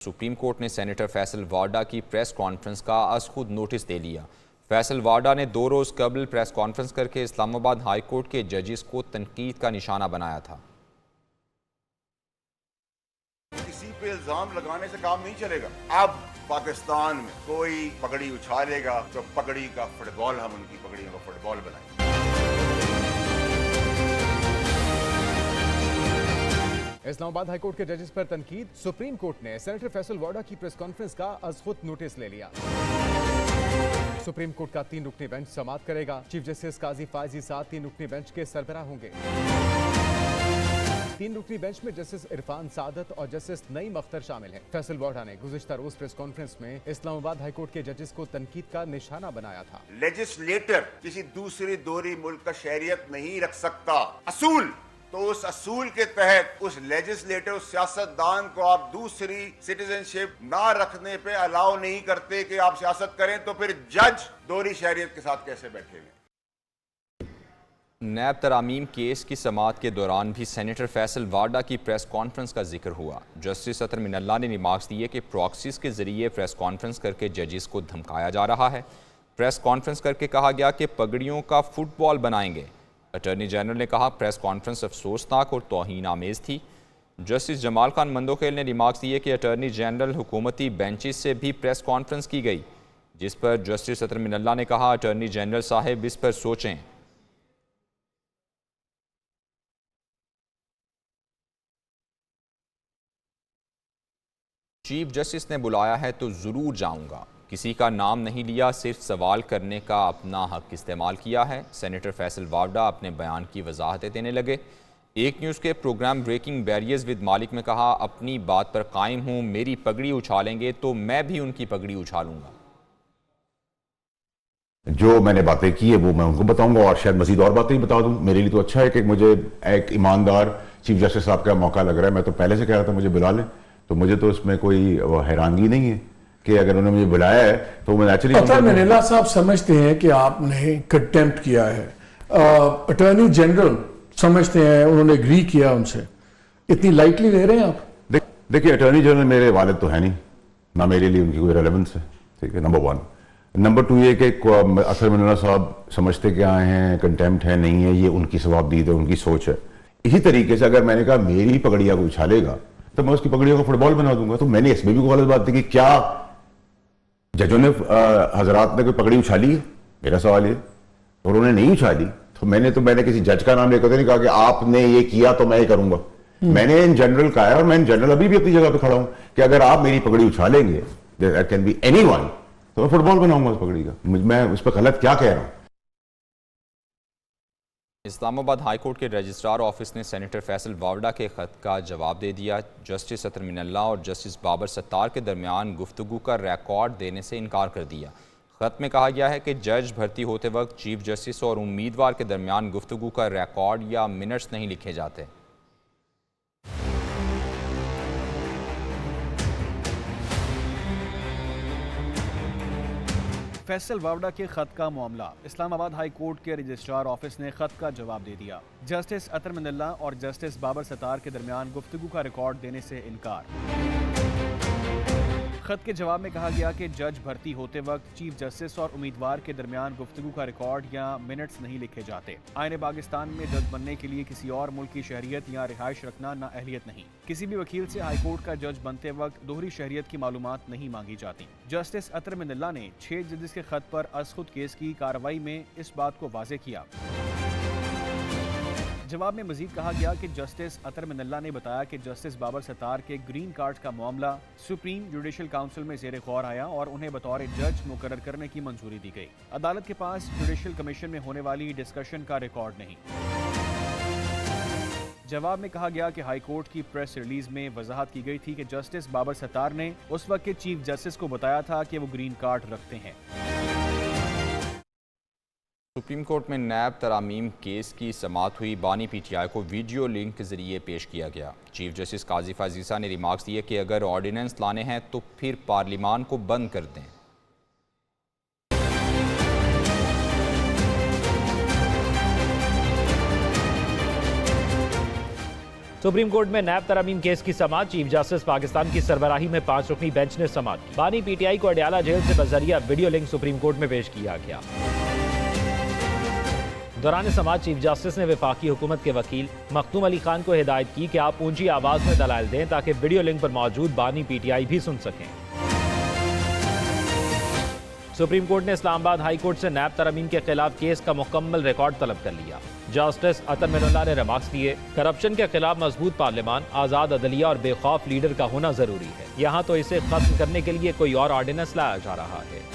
Supreme court ने senator Faisal वाडा की press conference का आज खुद नोटिस दे लिया। फैसल वाडा ने 2 रोज़ कबल प्रेस कॉन्फ्रेंस करके इस्लामाबाद हाई कोर्ट के जजेस को तनकीद का निशाना बनाया था। किसी पे इल्जाम लगाने से काम नहीं चलेगा। अब पाकिस्तान में कोई पगड़ी उछालेगा तो पगड़ी का फुटबॉल, हम उनकी पगड़ियों का फुटबॉल बनाएंगे। इस्लामाबाद हाईकोर्ट के जजेस पर तनकीद। सुप्रीम कोर्ट ने सेनेटर फैसल वाडा की प्रेस कॉन्फ्रेंस का आज खुद नोटिस ले लिया। सुप्रीम कोर्ट का 3 रुकनी बेंच समाअत करेगा। चीफ जस्टिस काजी फायजी साद 3 रुकनी बेंच के सरबराह होंगे। 3 रुकनी बेंच में जस्टिस इरफान सादत और जस्टिस नईम अख्तर शामिल हैं। फैसल वाडा ने गुज़िश्ता रोज प्रेस कॉन्फ्रेंस में इस्लामाबाद हाईकोर्ट के जजेस को तनकीद का निशाना बनाया था। लेजिस्लेटर किसी दूसरी दोहरी मुल्क का शहरियत नहीं रख सकता। असूल तो उस असूल के तहत उस लेजिस्लेटर, उस सियासतदान को आप दूसरी सिटीजनशिप ना रखने पे अलाउ नहीं करते कि आप सियासत करें, तो फिर जज दोहरी शहरियत के साथ कैसे बैठे हुए? नैब तरामीम केस की समाअत के दौरान भी सेनेटर फैसल वाडा की प्रेस कॉन्फ्रेंस का जिक्र हुआ। जस्टिस अतर मिनल्ला ने रिमार्क्स दिए कि प्रॉक्सीज के जरिए प्रेस कॉन्फ्रेंस करके जजेस को धमकाया जा रहा है। प्रेस कॉन्फ्रेंस करके कहा गया कि पगड़ियों का फुटबॉल बनाएंगे। अटॉर्नी जनरल ने कहा प्रेस कॉन्फ्रेंस अफसोसनाक और तौहीन आमेज थी। जस्टिस जमाल खान मंदोखेल ने रिमार्क्स दिए कि अटॉर्नी जनरल हुकूमती बेंचेस से भी प्रेस कॉन्फ्रेंस की गई, जिस पर जस्टिस अतर मिनल्ला ने कहा अटॉर्नी जनरल साहब इस पर सोचें। चीफ जस्टिस ने बुलाया है तो ज़रूर जाऊंगा। किसी का नाम नहीं लिया, सिर्फ सवाल करने का अपना हक इस्तेमाल किया है। सेनेटर फैसल वाडा अपने बयान की वजाहतें देने लगे। एक न्यूज़ के प्रोग्राम ब्रेकिंग बैरियर्स विद मालिक में कहा अपनी बात पर कायम हूँ, मेरी पगड़ी उछालेंगे तो मैं भी उनकी पगड़ी उछालूंगा। जो मैंने बातें की है वो मैं उनको बताऊंगा और शायद मजीद और बातें ही बता दूं। मेरे लिए तो अच्छा है कि मुझे एक ईमानदार चीफ जस्टिस साहब का मौका लग रहा है। मैं तो पहले से कह रहा था मुझे बुला लें, तो मुझे तो इसमें कोई हैरानगी नहीं है कि अगर उन्होंने मुझे बुलाया है तो मैं एक्चुअली। अतर मिनल्ला साहब समझते हैं कि आपने कंटेम्प्ट किया है। अटॉर्नी जनरल समझते हैं उन्होंने एग्री किया उनसे। इतनी लाइटली ले रहे हैं आप? देखिए अटॉर्नी जनरल मेरे वालिद तो है नहीं, ना मेरे लिए उनकी कोई रेलेवेंस है, ठीक है, नंबर 1। नंबर 2 ये कि अतर मिनल्ला साहब समझते क्या हैं, कंटेम्प्ट है नहीं है, ये उनकी सवाबदीद है, उनकी सोच है। इसी तरीके से अगर मैंने कहा मेरी पगड़िया को उछालेगा तो मैं उसकी पगड़ियों को फुटबॉल बना दूंगा। तो मैंने इसमें भी गलत बात थी कि क्या जजों ने हजरात ने कोई पगड़ी उछाली है, मेरा सवाल है। और उन्होंने नहीं उछाली तो मैंने किसी जज का नाम लेकर नहीं कहा कि आपने ये किया तो मैं ये करूंगा। मैंने इन जनरल कहा है और मैं इन जनरल अभी भी अपनी जगह पे खड़ा हूं कि अगर आप मेरी पगड़ी उछालेंगे, दैट कैन बी एनीवन, तो मैं फुटबॉल बनाऊंगा उस पगड़ी का। मैं उस पर गलत क्या कह रहा हूं? इस्लामाबाद हाई कोर्ट के रजिस्ट्रार ऑफिस ने सेनेटर फैसल वाडा के ख़त का जवाब दे दिया। जस्टिस अतर मिनल्ला और जस्टिस बाबर सत्तार के दरमियान गुफ्तगू का रिकॉर्ड देने से इनकार कर दिया। ख़त में कहा गया है कि जज भर्ती होते वक्त चीफ जस्टिस और उम्मीदवार के दरमियान गुफ्तगू का रिकॉर्ड या मिनट्स नहीं लिखे जाते। फैसल वाडा के खत का मामला। इस्लामाबाद हाई कोर्ट के रजिस्ट्रार ऑफिस ने खत का जवाब दे दिया। जस्टिस अतर मिनल्ला और जस्टिस बाबर सत्तार के दरमियान गुफ्तगू का रिकॉर्ड देने से इनकार। खत के जवाब में कहा गया कि जज भर्ती होते वक्त चीफ जस्टिस और उम्मीदवार के दरमियान गुफ्तगू का रिकॉर्ड या मिनट्स नहीं लिखे जाते। आईने पाकिस्तान में जज बनने के लिए किसी और मुल्क की शहरियत या रिहाइश रखना ना अहलियत नहीं। किसी भी वकील से हाई कोर्ट का जज बनते वक्त दोहरी शहरियत की मालूमात नहीं मांगी जाती। जस्टिस अतर मिनल्ला ने 6 जजेस के खत पर अज खुद केस की कार्रवाई में इस बात को वाज़ेह किया। जवाब में मजीद कहा गया कि जस्टिस अतर मिनल्ला ने बताया कि जस्टिस बाबर सत्तार के ग्रीन कार्ड का मामला सुप्रीम जुडिशल काउंसिल में ज़ेरे गौर आया और उन्हें बतौर जज मुकर्रर करने की मंजूरी दी गई। अदालत के पास जुडिशल कमीशन में होने वाली डिस्कशन का रिकॉर्ड नहीं। जवाब में कहा गया कि हाई कोर्ट की प्रेस रिलीज में वजाहत की गई थी कि जस्टिस बाबर सत्तार ने उस वक्त के चीफ जस्टिस को बताया था कि वो ग्रीन कार्ड रखते हैं। सुप्रीम कोर्ट में नैब तरामीम केस की समाअत हुई। बानी पीटीआई को वीडियो लिंक के जरिए पेश किया गया। चीफ जस्टिस काजी फाजीसा ने रिमार्क्स दिए कि अगर ऑर्डिनेंस लाने हैं तो फिर पार्लिमान को बंद कर दें। सुप्रीम कोर्ट में नैब तरमीम केस की समाअत चीफ जस्टिस पाकिस्तान की सरबराही में 5 रुकनी बेंच ने समाअत की। बानी पीटीआई को अडयाला जेल से बजरिया वीडियो लिंक सुप्रीम कोर्ट में पेश किया गया। दौरान समाअत चीफ जस्टिस ने वफाकी हुकूमत के वकील मखदूम अली खान को हिदायत की कि आप ऊंची आवाज में दलाइल दें ताकि वीडियो लिंक पर मौजूद बानी पीटीआई भी सुन सकें। सुप्रीम कोर्ट ने इस्लामाबाद हाई कोर्ट से नैब तरमीम के खिलाफ केस का मुकम्मल रिकॉर्ड तलब कर लिया। जस्टिस अतर मिनुल्लाह ने रिमार्क्स दिए, करप्शन के खिलाफ मजबूत पार्लियामान, आज़ाद अदलिया और बेखौफ लीडर का होना जरूरी है। यहाँ तो इसे खत्म करने के लिए कोई और ऑर्डिनेंस लाया जा रहा है।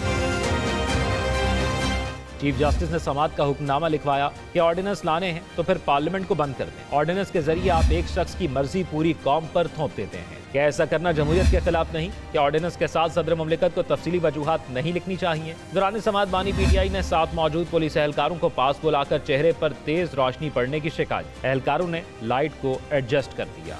चीफ जस्टिस ने समाअत का हुक्मनामा लिखवाया कि ऑर्डिनेंस लाने हैं तो फिर पार्लियामेंट को बंद कर दें। ऑर्डिनेंस के जरिए आप एक शख्स की मर्जी पूरी कौम पर थोप देते हैं। क्या ऐसा करना जमहूरियत के खिलाफ नहीं? क्या ऑर्डिनेंस के साथ सदर मुमलिकत को तफसीली वजूहात नहीं लिखनी चाहिए? दौरान समाअत बानी पीटीआई ने साथ मौजूद पुलिस एहलकारों को पास बुलाकर चेहरे पर तेज रोशनी पड़ने की शिकायत। एहलकारों ने लाइट को एडजस्ट कर दिया।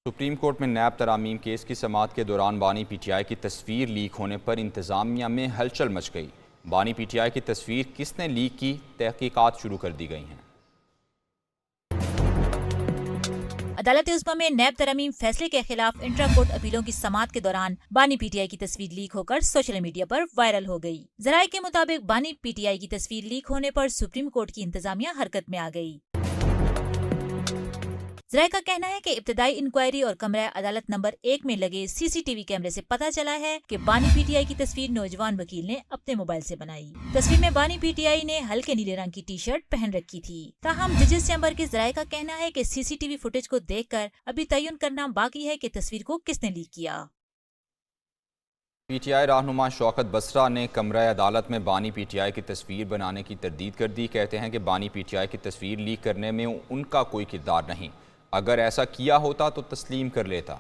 सुप्रीम कोर्ट में नैब तरामीम केस की समाअत के दौरान बानी पीटीआई की तस्वीर लीक होने पर इंतजामिया में हलचल मच गई। बानी पीटीआई की तस्वीर किसने लीक की, तहकीकात शुरू कर दी गई हैं। अदालत उस्मा में नैब तरमीम फैसले के खिलाफ इंट्रा कोर्ट अपीलों की समाअत के दौरान बानी पीटीआई की तस्वीर लीक होकर सोशल मीडिया पर वायरल हो गई। जराये के मुताबिक बानी पीटीआई की तस्वीर लीक होने पर सुप्रीम कोर्ट की इंतजामिया हरकत में आ गई। जराये का कहना है कि इब्तदाई इंक्वायरी और कमरा अदालत नंबर 1 में लगे सीसीटीवी कैमरे से पता चला है कि बानी पीटीआई की तस्वीर नौजवान वकील ने अपने मोबाइल से बनाई। तस्वीर में बानी पीटीआई ने हल्के नीले रंग की टी शर्ट पहन रखी थी। ताहम जजेस चैम्बर के जराये का कहना है कि सीसीटीवी फुटेज को देखकर अभी तयन करना बाकी है कि तस्वीर को किसने लीक किया। पीटीआई रहनुमा शौकत बसरा ने कमरा अदालत में बानी पीटीआई की तस्वीर बनाने की तरदीद कर दी। कहते हैं कि बानी पीटीआई की तस्वीर लीक करने में उनका कोई किरदार नहीं, अगर ऐसा किया होता तो तस्लीम कर लेता।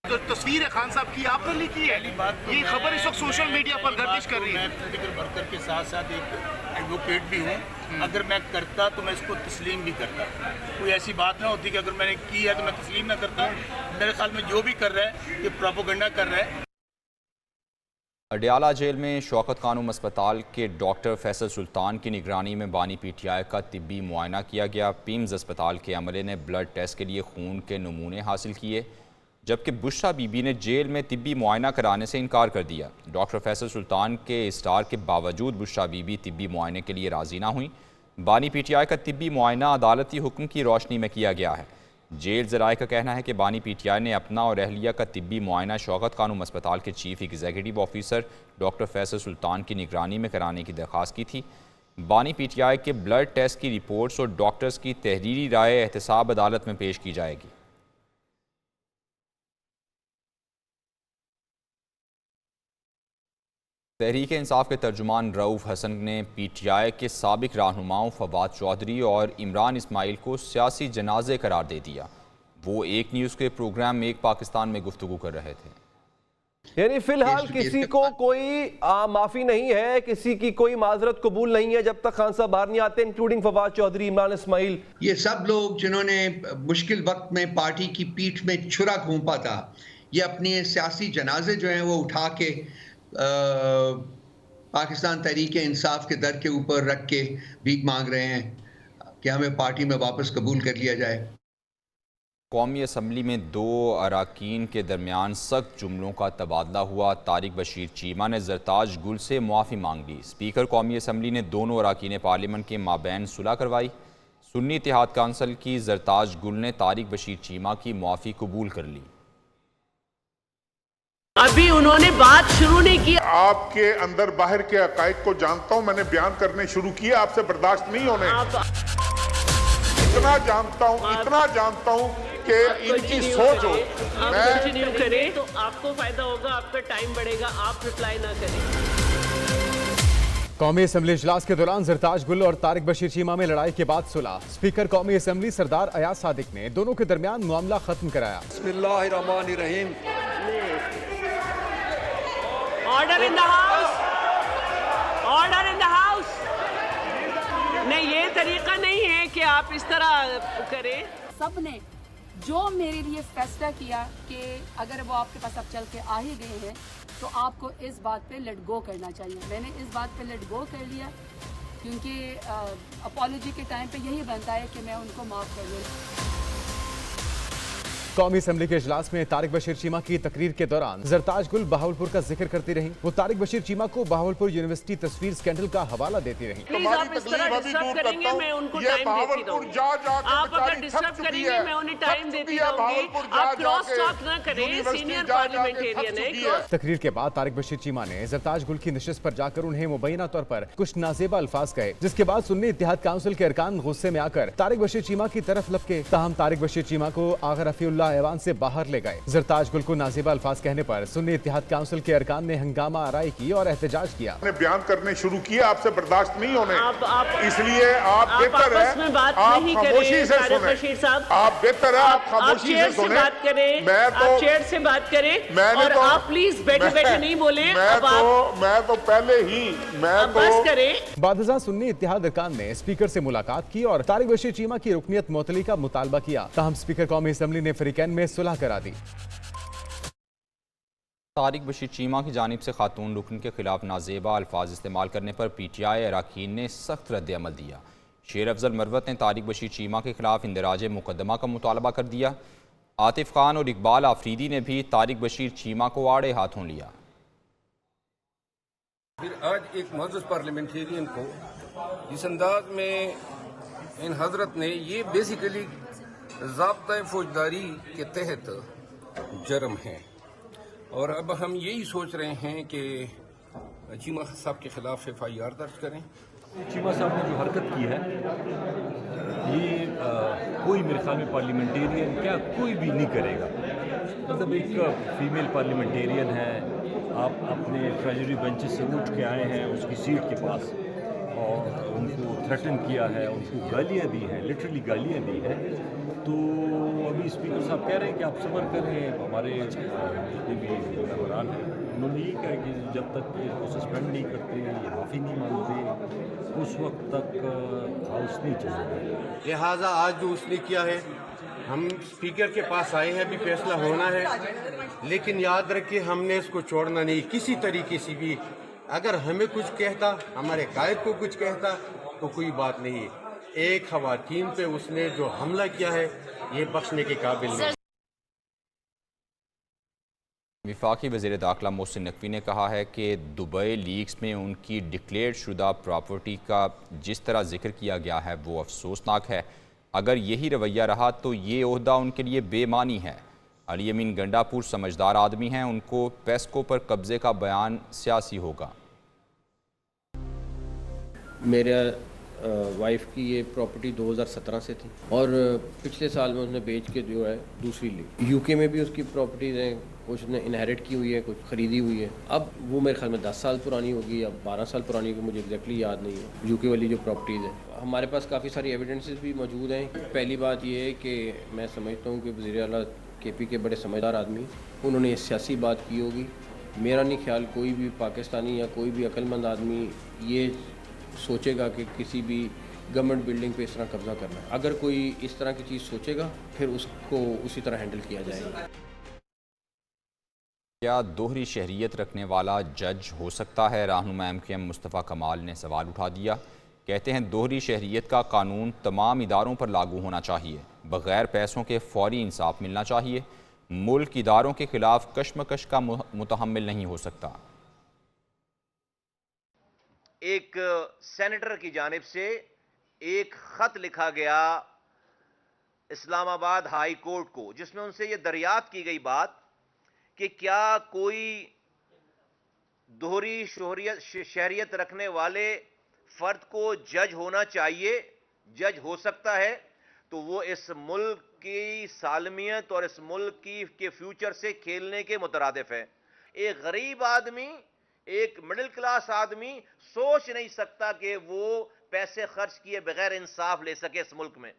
तो तस्वीर है खान साहब की, आपने लिखी है। ये खबर इस वक्त सोशल मीडिया पर गर्दिश कर रही है। मैं पॉलिटिकल वर्कर के साथ साथ एक एडवोकेट भी हूँ। अगर मैं करता तो मैं इसको तस्लीम भी करता। कोई ऐसी बात ना होती कि अगर मैंने की है तो मैं तस्लीम ना करता। मेरे ख्याल में जो भी कर रहा है ये प्रोपेगेंडा कर रहा है। अडयाला जेल में शौकत खानम अस्पताल के डॉक्टर फैसल सुल्तान की निगरानी में बानी पीटीआई का तिब्बी मुआयना किया गया। पीम्स अस्पताल के अमले ने ब्लड टेस्ट के लिए खून के नमूने हासिल किए, जबकि बुशरा बीबी ने जेल में तिब्बी मुआयना कराने से इनकार कर दिया। डॉक्टर फैसल सुल्तान के इस्तार के बावजूद बुशरा बीबी तिब्बी मुआयने के लिए राजी ना हुई। बानी पीटीआई का तिब्बी मुआयना अदालती हुक्म की रोशनी में किया गया है। जेल ज़राए का कहना है कि बानी पीटीआई ने अपना और अहलिया का तिब्बी मुआयना शौकत खानम अस्पताल के chief executive officer doctor Faisal Sultan की निगरानी में कराने की दरख्वास्त की थी। बानी पीटीआई के ब्लड टेस्ट की रिपोर्ट्स और डॉक्टर्स की तहरीरी राय एहतसाब अदालत में पेश की जाएगी। तहरीक इंसाफ के तर्जुमान रऊफ़ हसन ने पीटीआई के साबिक रहनुमाओं फवाद चौधरी और इमरान इस्माइल को सियासी जनाजे करार दे दिया। वो एक न्यूज़ के प्रोग्राम एक पाकिस्तान में गुफ्तगू कर रहे थे। यानी फिलहाल किसी को कोई माफ़ी नहीं है, किसी की कोई माजरत कबूल नहीं है जब तक खान साहब बाहर नहीं आते, इंक्लूडिंग फवाद चौधरी, इमरान इस्माइल। ये सब लोग जिन्होंने मुश्किल वक्त में पार्टी की पीठ में छुरा घोंपा था, ये अपने सियासी जनाजे जो हैं वो उठा के पाकिस्तान तहरीक इंसाफ के दर के ऊपर रख के भीख मांग रहे हैं कि हमें पार्टी में वापस कबूल कर लिया जाए। कौमी असम्बली में 2 अरकान के दरमियान सख्त जुमलों का तबादला हुआ। तारिक बशीर चीमा ने जरताज गुल से मुआफ़ी मांग ली। स्पीकर कौमी असम्बली ने दोनों अरकान पार्लियामेंट के माबैन सुलह करवाई। सुन्नी इत्तेहाद काउंसिल की जरताज गुल ने तारिक बशीर चीमा की मुआफ़ी कबूल कर ली। अभी उन्होंने बात शुरू नहीं की। आपके अंदर बाहर के अकायद को जानता हूं, मैंने बयान करने शुरू किए, आपसे बर्दाश्त नहीं होने। इतना जानता हूं कि इनकी सोच हो। आप कंटिन्यू करें तो आपको फायदा होगा, आपका टाइम बढ़ेगा, आप रिप्लाई ना करें। कौमी असम्बली इजलास के दौरान जरताज गुल और तारिक बशीर चीमा में लड़ाई के बाद सुलह। स्पीकर कौमी असम्बली सरदार अयाज सादिक ने दोनों के दरमियान मामला खत्म कराया। बिस्मिल्लाहिर्रहमानिर्रहीम। Order in the house, order in the house. नहीं, ये तरीका नहीं है कि आप इस तरह करें। सबने जो मेरे लिए फैसला किया कि अगर वो आपके पास अब चल के आ ही गए हैं तो आपको इस बात पे लेट गो करना चाहिए। मैंने इस बात पे लेट गो कर लिया क्योंकि अपॉलॉजी के टाइम पे यही बनता है कि मैं उनको माफ़ कर दूँ। कौमी असम्बली के इजलास में तारिक बशीर चीमा की तकरीर के दौरान जरताज गुल बहावलपुर का जिक्र करती रहीं। वो तारिक बशीर चीमा को बहावलपुर यूनिवर्सिटी तस्वीर स्कैंडल का हवाला देती रहीं। प्लीज आप इस तरह डिस्टर्ब करेंगे, मैं उनको टाइम देती रहूंगी। आप अगर डिस्टर्ब करेंगे मैं उन्हें टाइम देती रहूंगी। आप क्रॉस टॉक ना करें, सीनियर पार्लियामेंटेरियन है। तकरीर के बाद तारिक बशीर चीमा ने जरताज गुल की नशिस्त पर जाकर उन्हें मुबैना तौर पर कुछ नाजेबा अल्फाज कहे, जिसके बाद सुन्नी इत्तेहाद काउंसिल के अरकान गुस्से में आकर तारिक बशीर चीमा की तरफ लपके। ताहम तारिक बशीर चीमा को आगा रफीउल्लाह ऐवान से बाहर ले गए। जरताज गुल को नाजेबा अल्फाज कहने पर सुन्नी इत्तेहाद काउंसिल के अरकान ने हंगामा आराई की और एहतजाज किया। बयान करने शुरू किए, आपसे बर्दाश्त नहीं होने, इसलिए आप बेहतर है आप खामोशी से सुने। आप बेहतर है आप खामोशी से सुने। मैं तो चेयर से बात करें और आप प्लीज बैठे बैठे नहीं बोले। मैं तो पहले ही बस करें। बादशाह सुन्नी इत्तेहाद अरकान ने स्पीकर से मुलाकात की और तारिक बशीर चीमा की रुकनियत मुअत्तली का मुतालबा किया। ताहम स्पीकर कौमी असम्बली ने फरीकैन में सुलह करा दी। तारिक बशीर चीमा की जानिब से खातून रुकन के खिलाफ नाजेबा अल्फाज इस्तेमाल करने पर PTI अरकान ने सख्त रद्द-ए-अमल दिया। शेर अफजल मरवत ने तारिक बशीर चीमा के खिलाफ इंदराज मुकदमा का मुतालबा कर दिया। आतिफ खान और इकबाल आफरीदी ने भी तारिक बशीर चीमा को आड़े हाथों लिया। फिर आज एक मौजूद पार्लियामेंटेरियन को जिस अंदाज में इन हजरत ने, ये बेसिकली ज़ाब्ता फौजदारी के तहत जुर्म है और अब हम यही सोच रहे हैं कि चीमा साहब के खिलाफ FIR दर्ज करें। चीमा साहब ने जो हरकत की है ये कोई मेरे ख्याल में पार्लियामेंटेरियन क्या कोई भी नहीं करेगा। मतलब एक फीमेल पार्लियामेंटेरियन है, आप अपने ट्रेजरी बेंचेस से उठ के आए हैं उसकी सीट के पास और उनको थ्रेटन किया है, उनको गालियाँ दी हैं, लिटरली गालियाँ दी हैं। तो अभी स्पीकर साहब कह रहे हैं कि आप सब्र करें। हमारे जितने भी मेंबरान हैं उन्होंने ये कहा कि जब तक इसको सस्पेंड नहीं करते, ये माफ़ी नहीं मांगते, उस वक्त तक हाउस नहीं चलेगा। लिहाजा आज जो उसने किया है, हम स्पीकर के पास आए हैं, अभी फैसला होना है, लेकिन याद रखिए हमने इसको छोड़ना नहीं किसी तरीके से भी। अगर हमें कुछ कहता, हमारे कायद को कुछ कहता तो कोई बात नहीं। एक खवातीन पे उसने जो हमला किया है ये बख्शने के काबिल नहीं। वफाकी वज़ीर दाखिला मोहसिन नकवी ने कहा है कि दुबई लीक्स में उनकी डिक्लेयर शुदा प्रॉपर्टी का जिस तरह जिक्र किया गया है वो अफसोसनाक है। अगर यही रवैया रहा तो ये ओहदा उनके लिए बेमानी है। अली अमीन गंडापुर समझदार आदमी हैं, उनको पेस्को पर कब्जे का बयान सियासी होगा। मेरे वाइफ की ये प्रॉपर्टी 2017 से थी और पिछले साल में उसने बेच के जो है दूसरी ली। यूके में भी उसकी प्रॉपर्टीज़ हैं, कुछ उसने इनहेरिट की हुई है, कुछ ख़रीदी हुई है। अब वो मेरे ख्याल में 10 साल पुरानी होगी या 12 साल पुरानी होगी, मुझे एग्जैक्टली याद नहीं है। यूके वाली जो प्रॉपर्टीज़ हैं, हमारे पास काफ़ी सारी एविडेंसेस भी मौजूद हैं। पहली बात ये है कि मैं समझता हूँ कि वज़ीर आला KP के बड़े समझदार आदमी, उन्होंने सियासी बात की होगी। मेरा नहीं ख्याल कोई भी पाकिस्तानी या कोई भी अक्लमंद आदमी ये सोचेगा कि किसी भी गवर्नमेंट बिल्डिंग पे इस तरह कब्जा करना है। अगर कोई इस तरह की चीज़ सोचेगा फिर उसको उसी तरह हैंडल किया जाएगा। क्या दोहरी शहरियत रखने वाला जज हो सकता है? रहनुमा MKM मुस्तफ़ा कमाल ने सवाल उठा दिया। कहते हैं दोहरी शहरियत का कानून तमाम इदारों पर लागू होना चाहिए, बग़ैर पैसों के फौरी इंसाफ मिलना चाहिए। मुल्क इदारों के खिलाफ कशमकश का मुतहम्मिल नहीं हो सकता। एक सेनेटर की जानिब से एक खत लिखा गया इस्लामाबाद हाई कोर्ट को, जिसमें उनसे यह दरियाफ्त की गई बात कि क्या कोई दोहरी शहरियत रखने वाले फर्द को जज होना चाहिए, जज हो सकता है, तो वो इस मुल्क की सालमियत और इस मुल्क के फ्यूचर से खेलने के मुतरादिफ है। एक गरीब आदमी, एक मिडिल क्लास आदमी सोच नहीं सकता कि वो पैसे खर्च किए बगैर इंसाफ ले सके इस मुल्क में।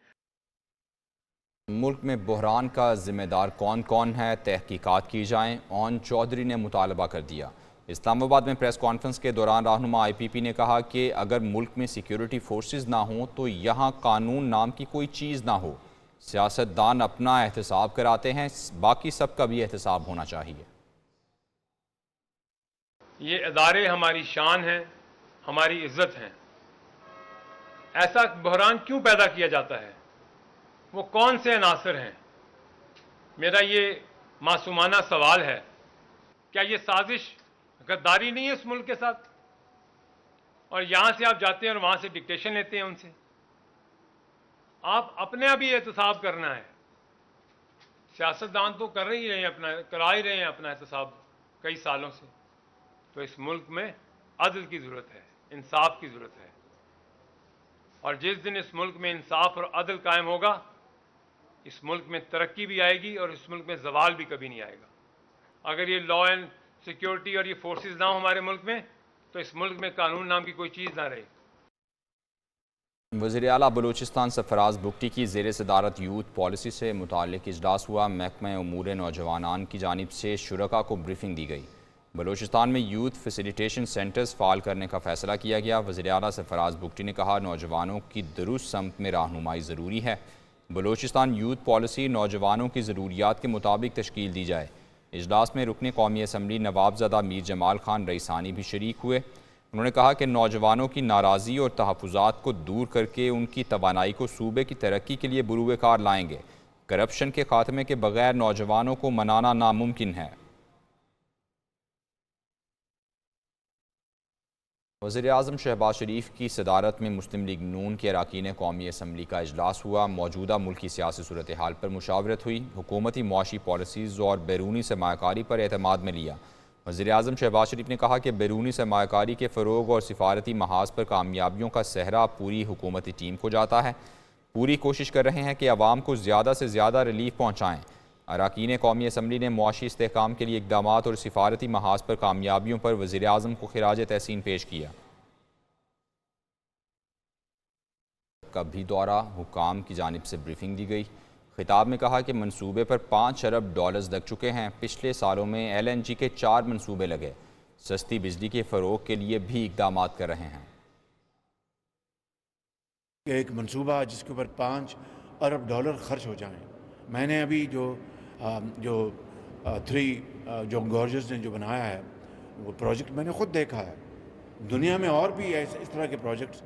मुल्क में बहरान का जिम्मेदार कौन कौन है, तहकीकात की जाएं, ओन चौधरी ने मुतालबा कर दिया। इस्लामाबाद में प्रेस कॉन्फ्रेंस के दौरान रहनुमा IPP ने कहा कि अगर मुल्क में सिक्योरिटी फोर्सेस ना हो तो यहाँ कानून नाम की कोई चीज़ ना हो। सियासतदान अपना एहतसाब कराते हैं, बाकी सबका भी एहतसाब होना चाहिए। ये इदारे हमारी शान हैं, हमारी इज्जत हैं। ऐसा बहरान क्यों पैदा किया जाता है? वो कौन से अनासर हैं? मेरा ये मासूमाना सवाल है, क्या ये साजिश गद्दारी नहीं है उस मुल्क के साथ? और यहां से आप जाते हैं और वहां से डिक्टेशन लेते हैं उनसे। आप अपने आप ही एहतसाब करना है। सियासतदान तो कर ही रहे हैं, करा ही रहे हैं अपना एहतसाब कई सालों से। तो इस मुल्क में अदल की ज़रूरत है, इंसाफ की ज़रूरत है। और जिस दिन इस मुल्क में इंसाफ और अदल कायम होगा, इस मुल्क में तरक्की भी आएगी और इस मुल्क में ज़वाल भी कभी नहीं आएगा। अगर ये लॉ एंड सिक्योरिटी और ये फोर्सेस ना हो हमारे मुल्क में, तो इस मुल्क में कानून नाम की कोई चीज़ ना रहे। वज़ीर आला बलूचिस्तान सरफराज बुगटी की ज़ेर सदारत यूथ पॉलिसी से मुताल्लिक़ इजलास हुआ। महकमा उमूर नौजवानान की जानिब से शुरका को ब्रीफिंग दी गई। बलूचिस्तान में यूथ फैसिलिटेशन सेंटर्स फ़ाल करने का फ़ैसला किया गया। वज़ीर आला सरफराज बुगटी ने कहा, नौजवानों की दुरुस्त समत में रहनुमाई ज़रूरी है। बलूचिस्तान यूथ पॉलिसी नौजवानों की ज़रूरियात के मुताबिक तश्कील दी जाए। इजलास में रुकने कौमी असम्बली नवाबज़दा मीर जमाल खान रईसानी भी शरीक हुए। उन्होंने कहा कि नौजवानों की नाराज़ी और तहफ़्फ़ुज़ात को दूर करके उनकी तवानाई को सूबे की तरक्की के लिए बुरूए कार लाएंगे। करप्शन के खात्मे के बगैर नौजवानों को मनाना नामुमकिन है। वज़ीर आज़म शहबाज शरीफ की सदारत में मुस्लिम लीग नून के अरकान कौमी असम्बली का इजलास हुआ। मौजूदा मुल्की सियासी सूरत हाल पर मुशावरत हुई। हुकूमती मुआशी पॉलिसीज़ और बैरूनी सरमायाकारी पर एतमाद में लिया। वज़ीर आज़म शहबाज शरीफ ने कहा कि बैरूनी सरमायाकारी के फ़रोग़ और सिफारती महाज पर कामयाबियों का सहरा पूरी हुकूमती टीम को जाता है। पूरी कोशिश कर रहे हैं कि आवाम को ज़्यादा से ज़्यादा रिलीफ पहुँचाएँ। अरकान कौमी असम्बली ने मुआशी इस्तेहकाम के लिए इक़दामात और सिफारती महाज पर कामयाबियों पर वज़ीर आज़म को खिराज तहसीन पेश किया। का भी दौरा हुकाम की जानिब से ब्रीफिंग दी गई। खिताब में कहा कि मनसूबे पर $5 अरब लग चुके हैं। पिछले सालों में LNG के 4 मनसूबे लगे। सस्ती बिजली के फ़रोग़ के लिए भी इक़दामात कर रहे हैं। एक मनसूबा जिसके ऊपर $5 अरब खर्च हो जाएं। मैंने अभी जो गॉर्जस ने जो बनाया है वो प्रोजेक्ट मैंने ख़ुद देखा है। दुनिया में और भी इस तरह के प्रोजेक्ट्स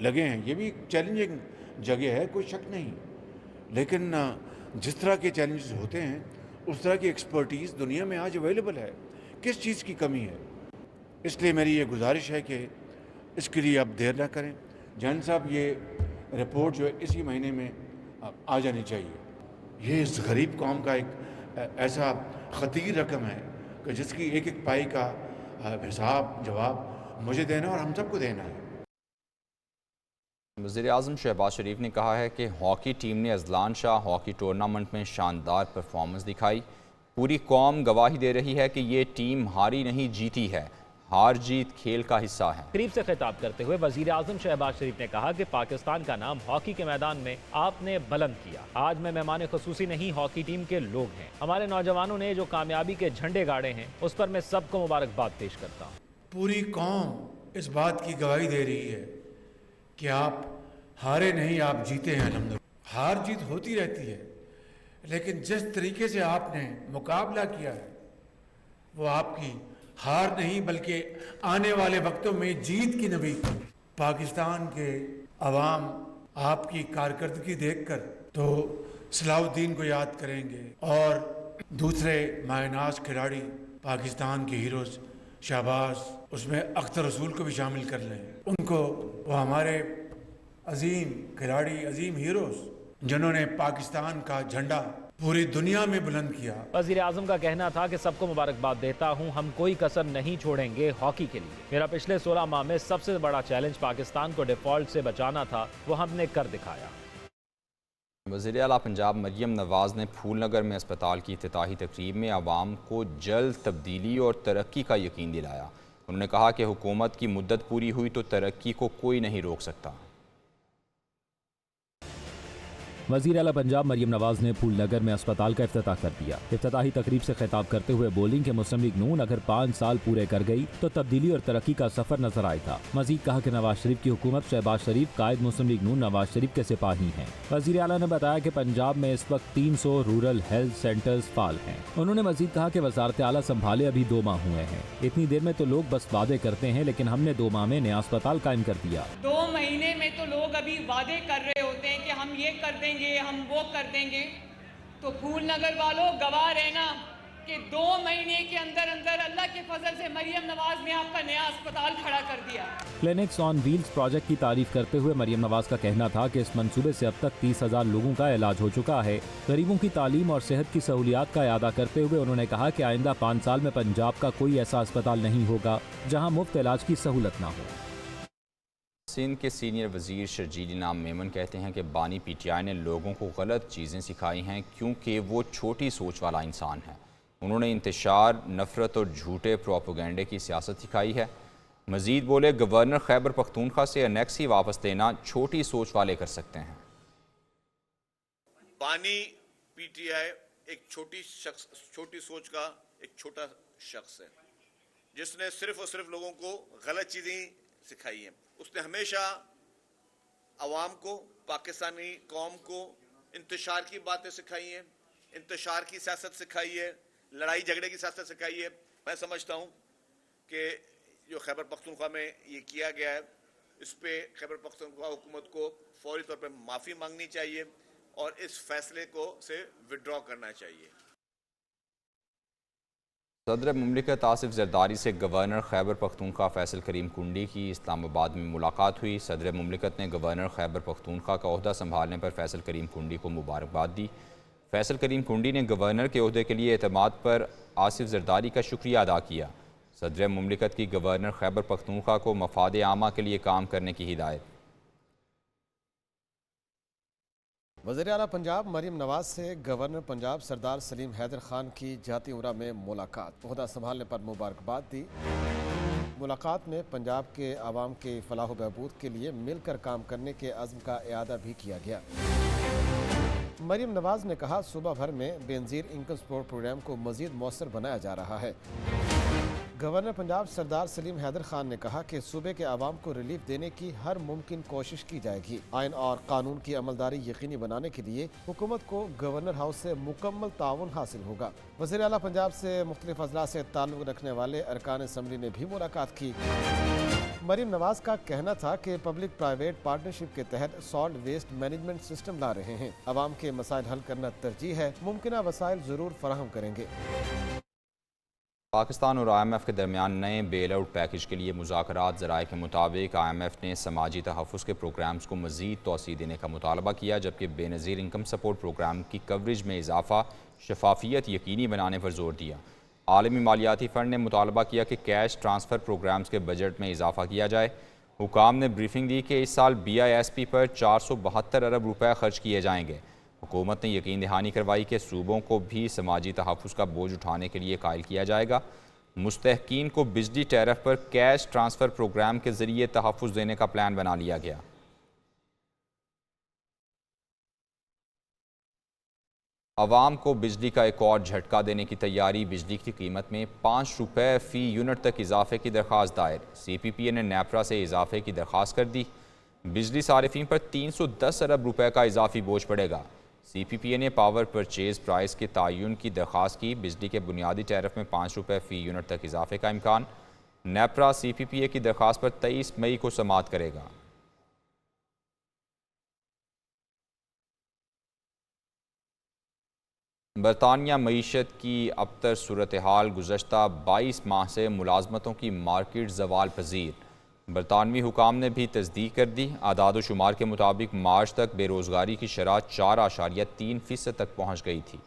लगे हैं। ये भी चैलेंजिंग जगह है, कोई शक नहीं। लेकिन जिस तरह के चैलेंजेस होते हैं उस तरह की एक्सपर्टीज़ दुनिया में आज अवेलेबल है। किस चीज़ की कमी है? इसलिए मेरी ये गुजारिश है कि इसके लिए अब देर ना करें। जैन साहब, ये रिपोर्ट जो है इसी महीने में आ जानी चाहिए। ये इस गरीब कौम का एक ऐसा ख़तीर रकम है कि जिसकी एक एक पाई का हिसाब जवाब मुझे देना और हम सबको देना है। वज़ीर आज़म शहबाज शरीफ ने कहा है कि हॉकी टीम ने अजलान शाह हॉकी टूर्नामेंट में शानदार परफॉर्मेंस दिखाई। पूरी कौम गवाही दे रही है कि ये टीम हारी नहीं जीती है। हार जीत खेल का हिस्सा है। करीब से खिताब करते हुए वज़ीर आज़म शहबाज शरीफ ने कहा कि पाकिस्तान का नाम हॉकी के मैदान में आपने बुलंद किया। आज मैं मेहमान खुसूसी नहीं, हॉकी टीम के लोग हैं। हमारे नौजवानों ने जो कामयाबी के झंडे गाड़े हैं उस पर मैं सबको मुबारकबाद पेश करता हूँ। पूरी कौम इस बात की गवाही दे रही है कि आप हारे नहीं, आप जीते हैं। अल्हम्दुलिल्लाह हार जीत होती रहती है, लेकिन जिस तरीके से आपने मुकाबला किया है वो आपकी हार नहीं बल्कि आने वाले वक्तों में जीत की नबी। पाकिस्तान के अवाम आपकी कारकर्दगी देखकर तो सलाहुद्दीन को याद करेंगे और दूसरे मायनाज खिलाड़ी पाकिस्तान के हीरोज शाहबाज, उसमें अख्तर रसूल को भी शामिल कर लें। उनको वो हमारे अजीम खिलाड़ी, अजीम हीरोज जिन्होंने पाकिस्तान का झंडा पूरी दुनिया में बुलंद किया। वज़ीर आज़म का कहना था कि सबको मुबारकबाद देता हूं, हम कोई कसर नहीं छोड़ेंगे हॉकी के लिए। मेरा पिछले 16 माह में सबसे बड़ा चैलेंज पाकिस्तान को डिफॉल्ट से बचाना था, वो हमने कर दिखाया। वज़ीर आला पंजाब मरियम नवाज़ ने फूलनगर में अस्पताल की इफ्तिताही तकरीब में आवाम को जल्द तब्दीली और तरक्की का यकीन दिलाया। उन्होंने कहा कि हुकूमत की मुद्दत पूरी हुई तो तरक्की को कोई नहीं रोक सकता। वज़ीर आला पंजाब मरियम नवाज ने फूलनगर में अस्पताल का इफ्तिताह कर दिया। इफ्तिताही तकरीब से खिताब करते हुए बोली कि मुस्लिम लीग नून अगर 5 साल पूरे कर गई तो तब्दीली और तरक्की का सफर नजर आएगा। मजीद कहा कि नवाज शरीफ की हुकूमत शहबाज शरीफ कायद मुस्लिम लीग नून नवाज शरीफ के सिपाही हैं। वज़ीर आला ने बताया कि पंजाब में इस वक्त 300 रूरल हेल्थ सेंटर्स फाल हैं। उन्होंने मजीद कहा कि वज़ारत आला संभाले अभी 2 माह हुए हैं। इतनी देर में तो लोग बस वादे करते हैं, लेकिन हमने 2 माह में नया अस्पताल कायम कर दिया। 2 महीने में तो लोग अभी वादे कर रहे होते हैं कि हम ये कर देंगे, हम वो कर देंगे। तो फूलनगर वालों गवाह रहना कि 2 महीने के अंदर अंदर अल्लाह के फजल से मरियम नवाज ने आपका नया अस्पताल खड़ा कर दिया। क्लिनिक्स ऑन व्हील्स प्रोजेक्ट की तारीफ करते हुए मरियम नवाज का कहना था कि इस मंसूबे से अब तक 30,000 लोगों का इलाज हो चुका है। गरीबों की तालीम और सेहत की सहूलियात का इआदा करते हुए उन्होंने कहा कि आइंदा 5 साल में पंजाब का कोई ऐसा अस्पताल नहीं होगा जहाँ मुफ्त इलाज की सहूलत न हो। सिंध के सीनियर वजीर शर्जील इनाम मेमन कहते हैं कि बानी PTI ने लोगों को गलत चीज़ें सिखाई हैं क्योंकि वो छोटी सोच वाला इंसान है। उन्होंने इंतशार, नफरत और झूठे प्रोपेगेंडे की सियासत सिखाई है। मजीद बोले, गवर्नर खैबर पख्तूनख्वा से अनेक्सी वापस लेना छोटी सोच वाले कर सकते हैं। बानी PTI एक छोटी सोच का एक छोटा शख्स है जिसने सिर्फ और सिर्फ लोगों को गलत चीज़ें सिखाई हैं। उसने हमेशा अवाम को, पाकिस्तानी कौम को इंतशार की बातें सिखाई हैं, इंतशार की सियासत सिखाई है, लड़ाई झगड़े की सियासत सिखाई है। मैं समझता हूँ कि जो खैबर पख्तूनख्वा में ये किया गया है, इस पे खैबर पख्तूनख्वा हुकूमत को फौरी तौर पर माफ़ी मांगनी चाहिए और इस फैसले को से विड्रॉ करना चाहिए। सदर मुमलिकत आसिफ जरदारी से गवर्नर खैबर पख्तूनख्वा फैसल करीम कुंडी की इस्लामाबाद में मुलाकात हुई। सदर मुमलिकत ने गवर्नर खैबर पख्तूनख्वा का ओहदा संभालने पर फैसल करीम कुंडी को मुबारकबाद दी। फैसल करीम कुंडी ने गवर्नर के ओहदे के लिए एतमाद पर आसिफ जरदारी का शुक्रिया अदा किया। सदर मुमलिकत की गवर्नर खैबर पख्तूनख्वा को मफाद आमा के लिए काम करने की हिदायत। वज़ीर आला पंजाब मरियम नवाज से गवर्नर पंजाब सरदार सलीम हैदर खान की जाती उम्रा में मुलाकात, ओहदा संभालने पर मुबारकबाद दी। मुलाकात में पंजाब के आवाम के फलाह व बहबूद के लिए मिलकर काम करने के अज़्म का इआदा भी किया गया। मरियम नवाज ने कहा, सूबा भर में बेनज़ीर इनकम सपोर्ट प्रोग्राम को मज़ीद मौसर बनाया जा रहा है। गवर्नर पंजाब सरदार सलीम हैदर खान ने कहा कि सूबे के आवाम को रिलीफ देने की हर मुमकिन कोशिश की जाएगी। आइन और कानून की अमलदारी यकीनी बनाने के लिए हुकूमत को गवर्नर हाउस से मुकम्मल ताउन हासिल होगा। वज़ीर आला पंजाब से मुख्तलिफ अजला से ताल्लुक़ रखने वाले अरकान असम्बली ने भी मुलाकात की। मरियम नवाज का कहना था कि पब्लिक प्राइवेट पार्टनरशिप के तहत सॉल्ट वेस्ट मैनेजमेंट सिस्टम ला रहे हैं। आवाम के मसाइल हल करना तरजीह है, मुमकिन वसाइल ज़रूर फराहम करेंगे। पाकिस्तान और IMF के दरमियान नए बेल आउट पैकेज के लिए मुज़ाकरात। ज़राए के मुताबिक IMF ने समाजी तहफ़्फ़ुज़ के प्रोग्राम्स को मज़ीद तोसी देने का मुतालबा किया, जबकि बेनज़ीर इनकम सपोर्ट प्रोग्राम की कवरेज में इजाफ़ा, शफाफियत यकीनी बनाने पर जोर दिया। आलमी मालियाती फ़ंड ने मुतालबा किया कि कैश ट्रांसफ़र प्रोग्राम्स के बजट में इजाफ़ा किया जाए। हुकाम ने ब्रीफिंग दी कि इस साल BISP पर 472 अरब रुपये खर्च किए जाएंगे। हुकूमत ने यकीन दहानी करवाई कि सूबों को भी समाजी तहफ़्फ़ुज़ का बोझ उठाने के लिए कायल किया जाएगा। मुस्तहकीन को बिजली टैरिफ पर कैश ट्रांसफ़र प्रोग्राम के ज़रिए तहफ़्फ़ुज़ देने का प्लान बना लिया गया। आवाम को बिजली का एक और झटका देने की तैयारी। बिजली की कीमत में 5 रुपये फ़ी यूनिट तक इजाफे की दरख्वास्त दायर। CPPA ने नेपरा से इजाफे की दरख्वास्त कर दी। बिजली सारिफीन पर 310 अरब रुपये का इजाफी बोझ पड़ेगा। CPPA ने पावर परचेज प्राइस के तयन की दरख्वास्त की। बिजली के बुनियादी टैरिफ में 5 रुपये फ़ी यूनिट तक इजाफे का इम्कान। नेपरा CPPA की दरख्वास्त पर 23 मई को समाअत करेगा। बरतानिया मईशत की अबतर सूरत हाल। गुज़श्ता 22 माह से मुलाजमतों की मार्केट ज़वाल पजीर। बरतानवी हुकाम ने भी तस्दीक कर दी। आदाद व शुमार के मुताबिक मार्च तक बेरोज़गारी की शरह 4.3% तक पहुँच गई थी।